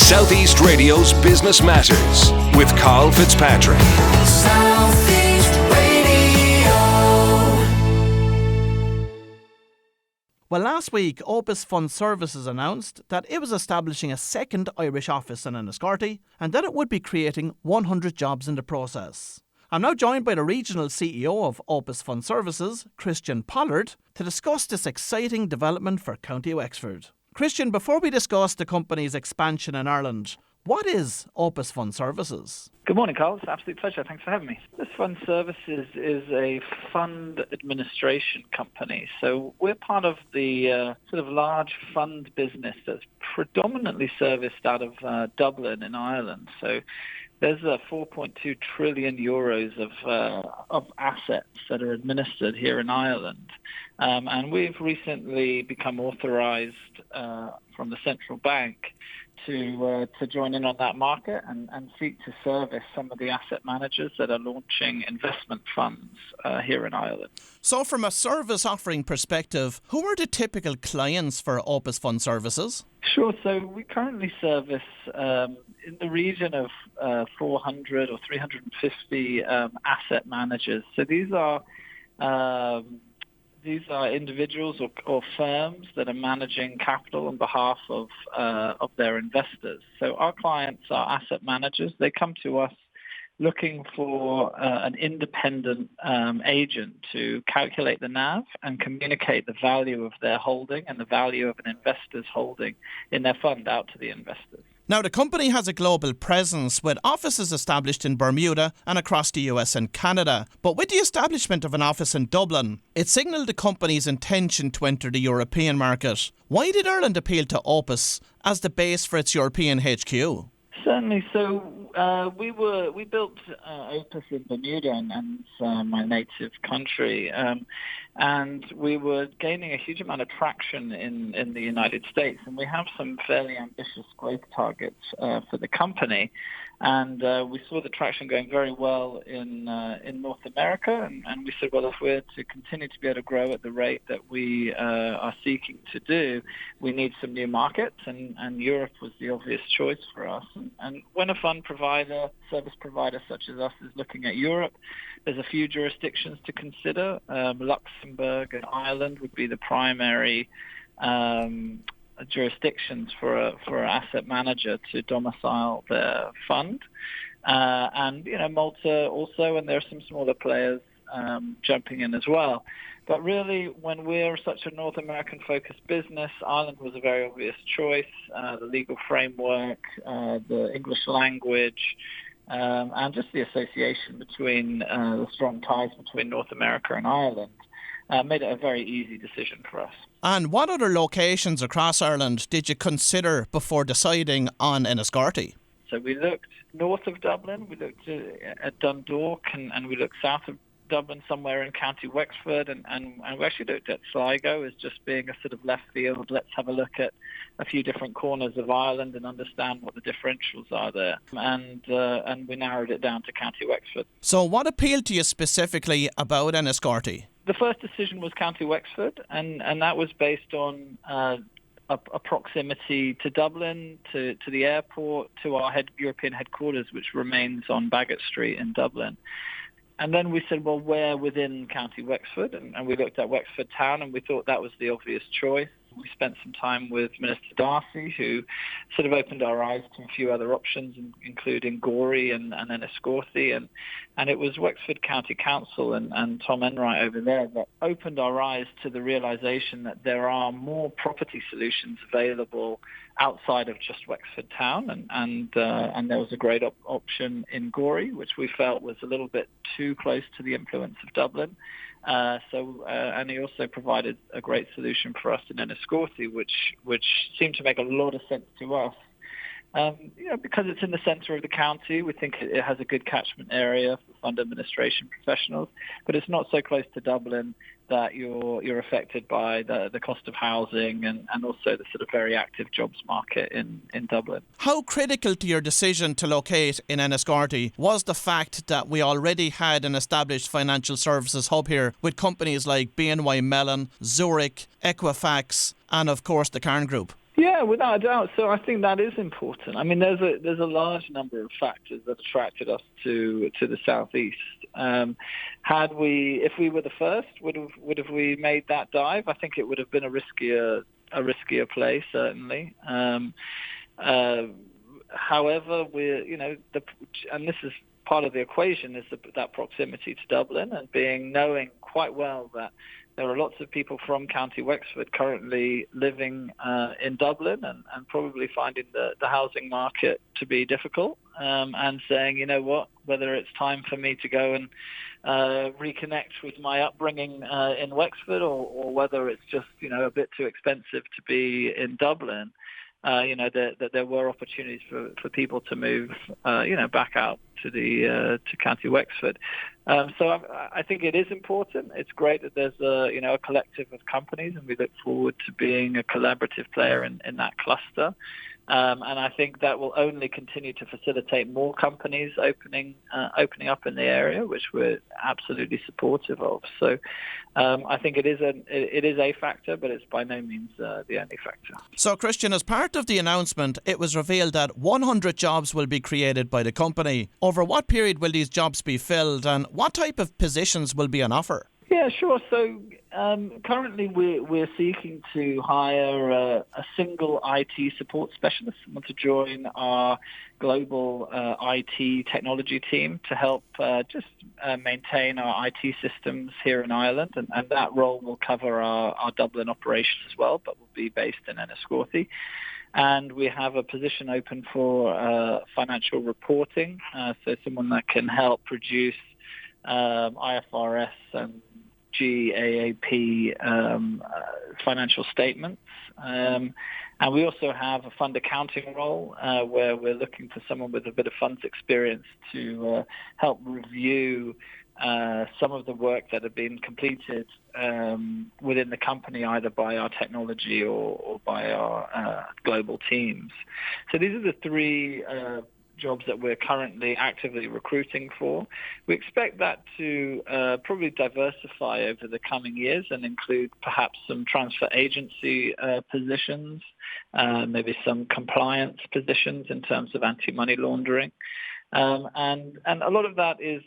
Southeast Radio's Business Matters with Karl Fitzpatrick. Southeast Radio. Well, last week, Opus Fund Services announced that it was establishing a second Irish office in Enniscorthy and that it would be creating 100 jobs in the process. I'm now joined by the regional CEO of Opus Fund Services, Christian Pollard, to discuss this exciting development for County Wexford. Christian, before we discuss the company's expansion in Ireland, what is Opus Fund Services? Good morning, Carl. It's an absolute pleasure. Thanks for having me. Opus Fund Services is a fund administration company. So we're part of the sort of large fund business that's predominantly serviced out of Dublin in Ireland. So there's 4.2 trillion euros of assets that are administered here in Ireland. And we've recently become authorized from the central bank to join in on that market and seek to service some of the asset managers that are launching investment funds here in Ireland. So from a service offering perspective, who are the typical clients for Opus Fund Services? Sure. So we currently service in the region of 400 or 350 asset managers. So these are individuals or firms that are managing capital on behalf of their investors. So our clients are asset managers. They come to us looking for an independent agent to calculate the NAV and communicate the value of their holding and the value of an investor's holding in their fund out to the investors. Now, the company has a global presence with offices established in Bermuda and across the US and Canada. But with the establishment of an office in Dublin, it signalled the company's intention to enter the European market. Why did Ireland appeal to Opus as the base for its European HQ? Certainly. So we built Opus in Bermuda, and my native country, and we were gaining a huge amount of traction in the United States, and we have some fairly ambitious growth targets for the company. And we saw the traction going very well in North America, and we said, well, if we're to continue to be able to grow at the rate that we are seeking to do, we need some new markets, and Europe was the obvious choice for us. And when a fund provider, service provider such as us is looking at Europe, there's a few jurisdictions to consider. Luxembourg and Ireland would be the primary jurisdictions for an asset manager to domicile their fund, and Malta also, and there are some smaller players jumping in as well. But really, when we're such a North American-focused business, Ireland was a very obvious choice. The legal framework, the English language, and just the association between the strong ties between North America and Ireland made it a very easy decision for us. And what other locations across Ireland did you consider before deciding on Enniscorthy? So we looked north of Dublin, we looked at Dundalk, and we looked south of Dublin, somewhere in County Wexford, and we actually looked at Sligo as just being a sort of left field. Let's have a look at a few different corners of Ireland and understand what the differentials are there. And we narrowed it down to County Wexford. So what appealed to you specifically about Enniscorthy? The first decision was County Wexford, and that was based on a proximity to Dublin, to the airport, to our European headquarters, which remains on Baggot Street in Dublin. And then we said, well, where within County Wexford? And we looked at Wexford Town, and we thought that was the obvious choice. We spent some time with Minister Darcy, who sort of opened our eyes to a few other options, including Gorey and Enniscorthy. And it was Wexford County Council and Tom Enright over there that opened our eyes to the realization that there are more property solutions available outside of just Wexford Town. And there was a great option in Gorey, which we felt was a little bit too close to the influence of Dublin. And he also provided a great solution for us in Enniscorthy, which seemed to make a lot of sense to us. Because it's in the centre of the county, we think it has a good catchment area for fund administration professionals, but it's not so close to Dublin that you're affected by the cost of housing and also the sort of very active jobs market in Dublin. How critical to your decision to locate in Enniscorthy was the fact that we already had an established financial services hub here with companies like BNY Mellon, Zurich, Equifax, and of course the Cairn Group? Yeah, without a doubt. So I think that is important. I mean, there's a large number of factors that attracted us to the southeast. If we were the first, would have we made that dive? I think it would have been a riskier play, certainly. However, and this is part of the equation, is that proximity to Dublin and knowing quite well that there are lots of people from County Wexford currently living in Dublin and probably finding the housing market to be difficult, and saying, you know what, whether it's time for me to go and reconnect with my upbringing in Wexford or whether it's just, a bit too expensive to be in Dublin, that there were opportunities for people to move, back out to County Wexford. So I think it is important. It's great that there's a collective of companies, and we look forward to being a collaborative player in that cluster. And I think that will only continue to facilitate more companies opening up in the area, which we're absolutely supportive of. So I think it is a factor, but it's by no means the only factor. So, Christian, as part of the announcement, it was revealed that 100 jobs will be created by the company. Over what period will these jobs be filled, and what type of positions will be on offer? Yeah, sure. So currently we're seeking to hire a single IT support specialist, someone to join our global IT technology team to help maintain our IT systems here in Ireland. And that role will cover our Dublin operations as well, but will be based in Enniscorthy. And we have a position open for financial reporting, so someone that can help produce IFRS and GAAP financial statements. And we also have a fund accounting role where we're looking for someone with a bit of funds experience to help review some of the work that have been completed within the company, either by our technology or by our global teams. So these are the three jobs that we're currently actively recruiting for. We expect that to probably diversify over the coming years and include perhaps some transfer agency positions, maybe some compliance positions in terms of anti-money laundering. And a lot of that is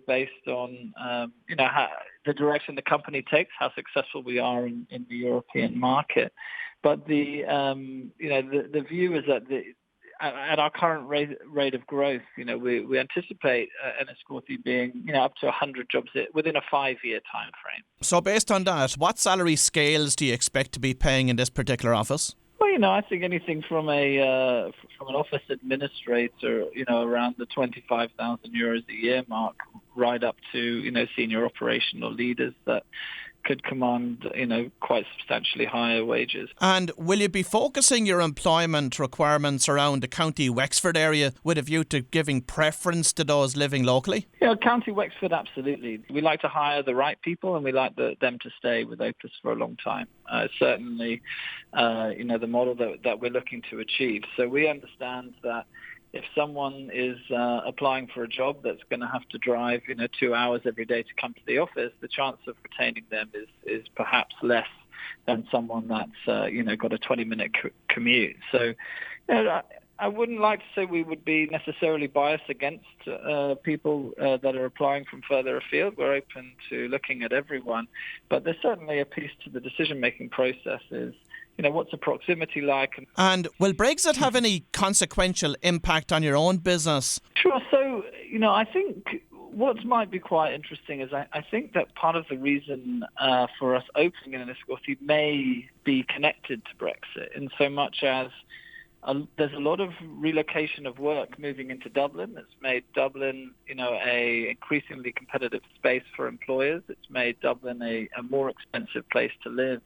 based on how the direction the company takes, how successful we are in the European market. But the view is that at our current rate of growth, we anticipate Enniscorthy being up to 100 jobs within a 5-year time frame. So based on that, what salary scales do you expect to be paying in this particular office? Well, I think anything from an office administrator, around the 25,000 euros a year mark, right up to senior operational leaders that could command quite substantially higher wages. And will you be focusing your employment requirements around the County Wexford area with a view to giving preference to those living locally? Yeah, County Wexford, absolutely. We like to hire the right people, and we like them to stay with Opus for a long time. Certainly, the model that we're looking to achieve. So we understand that if someone is applying for a job that's going to have to drive 2 hours every day to come to the office, the chance of retaining them is perhaps less than someone that's got a 20-minute commute. So I wouldn't like to say we would be necessarily biased against people that are applying from further afield. We're open to looking at everyone, but there's certainly a piece to the decision-making process is what's the proximity like? And will Brexit have any consequential impact on your own business? Sure. So, I think what might be quite interesting is I think that part of the reason for us opening in Enniscorthy may be connected to Brexit, in so much as there's a lot of relocation of work moving into Dublin. It's made Dublin, a increasingly competitive space for employers. It's made Dublin a more expensive place to live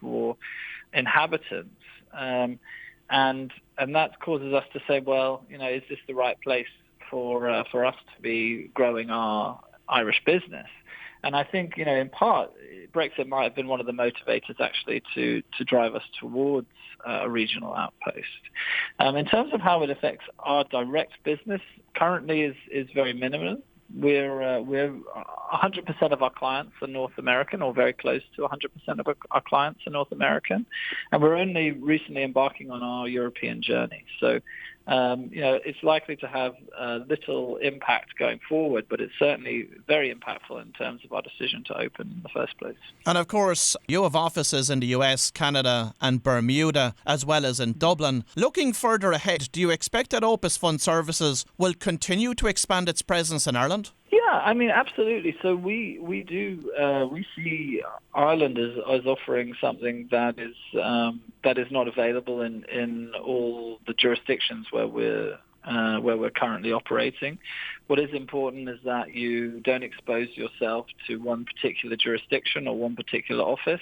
for inhabitants, and that causes us to say, well, is this the right place for us to be growing our Irish business? And I think, in part, Brexit might have been one of the motivators actually to drive us towards a regional outpost. In terms of how it affects our direct business, currently is very minimal. we're 100% of our clients are North American, or very close to 100% of our clients are North American, and we're only recently embarking on our European journey. So, it's likely to have little impact going forward, but it's certainly very impactful in terms of our decision to open in the first place. And of course, you have offices in the US, Canada and Bermuda, as well as in Dublin. Looking further ahead, do you expect that Opus Fund Services will continue to expand its presence in Ireland? Yeah, I mean, absolutely. So we see Ireland as offering something that is not available in all the jurisdictions where we're currently operating. What is important is that you don't expose yourself to one particular jurisdiction or one particular office.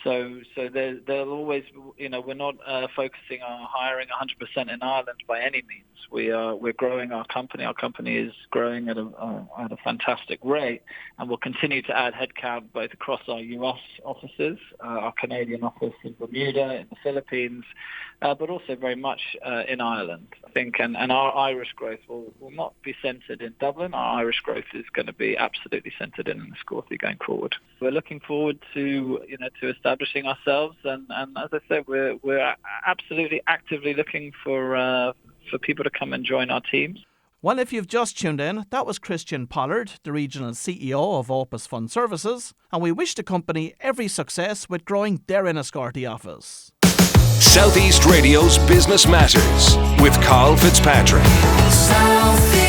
So there'll always, we're not focusing on hiring 100% in Ireland by any means. We're growing our company. Our company is growing at a fantastic rate, and we'll continue to add headcount both across our US offices, our Canadian office in Bermuda, in the Philippines, but also very much in Ireland, I think. And our Irish growth will not be centred in Dublin. Our Irish growth is going to be absolutely centred in Enniscorthy going forward. We're looking forward to establishing ourselves, and as I said, we're absolutely actively looking for people to come and join our teams. Well, if you've just tuned in, that was Christian Pollard, the Regional CEO of Opus Fund Services, and we wish the company every success with growing their Enniscorthy office. Southeast Radio's Business Matters with Karl Fitzpatrick. Southeast.